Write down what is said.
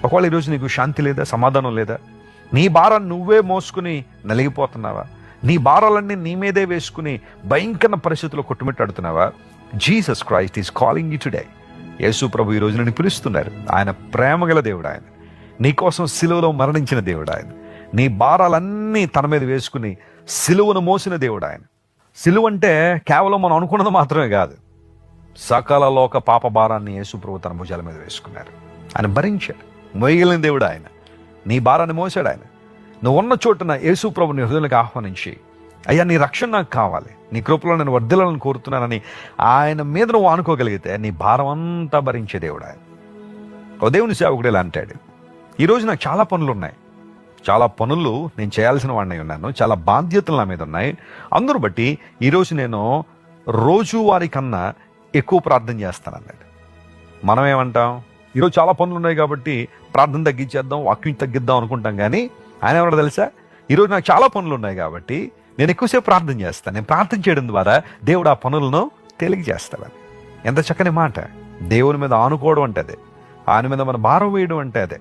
ఒకవేళ ఈరోజు నీకు శాంతి లేదా, సమాధానం లేదా, నీ భారాన్ని నువ్వే మోసుకుని నలిగిపోతున్నావా, నీ భారాలన్నీ నీ మీదే వేసుకుని భయంకర పరిస్థితుల్లో కొట్టుమిట్టాడుతున్నావా, Jesus Christ is calling you today. Yesu ప్రభు ఈ రోజు నిన్ను పిలుస్తున్నారు. ఆయన ప్రేమగల దేవుడు, ఆయన నీకోసం సిలువలో మరణించిన దేవుడు, ఆయన నీ భారాలన్నీ తన మీద వేసుకుని సిలువను మోసిన దేవుడు ఆయన. సిలువ అంటే కేవలం మనం అనుకున్నది మాత్రమే కాదు, సకల లోక పాప భారాన్ని యేసు ప్రభు తన భుజాల మీద వేసుకున్నారు. ఆయన భరించాడు, మోయగలిగిన దేవుడు ఆయన. నీ భారాన్ని మోసాడు ఆయన. నువ్వు ఉన్న చోటున యేసు ప్రభుని హృదయంలోకి ఆహ్వానించి, అయ్యా నీ రక్షణ నాకు కావాలి, నీ కృపలో నేను వర్ధిల్లాలని కోరుతున్నానని ఆయన మీద నువ్వు ఆనుకోగలిగితే నీ భారం అంతా భరించే దేవుడు ఆయన. ఓ దేవుని సేవకుడు ఇలా అంటాడు, ఈరోజు నాకు చాలా పనులు ఉన్నాయి, చాలా పనులు నేను చేయాల్సిన వాడిని ఉన్నాను, చాలా బాధ్యతలు నా మీద ఉన్నాయి. అందరూ బట్టి ఈరోజు నేను రోజువారి కన్నా ఎక్కువ ప్రార్థన చేస్తాను అన్నాడు. మనం ఏమంటాం, ఈరోజు చాలా పనులు ఉన్నాయి కాబట్టి ప్రార్థన తగ్గించేద్దాం, వాక్యం తగ్గిద్దాం అనుకుంటాం. కానీ ఆయన ఎవరో తెలుసా, ఈరోజు నాకు చాలా పనులు ఉన్నాయి కాబట్టి నేను ఎక్కువసేపు ప్రార్థన చేస్తాను, నేను ప్రార్థన చేయడం ద్వారా దేవుడు ఆ పనులను తేలిక చేస్తాడని. ఎంత చక్కని మాట. దేవుని మీద ఆనుకోవడం అంటే అదే, ఆయన మీద మన భారం వేయడం అంటే అదే.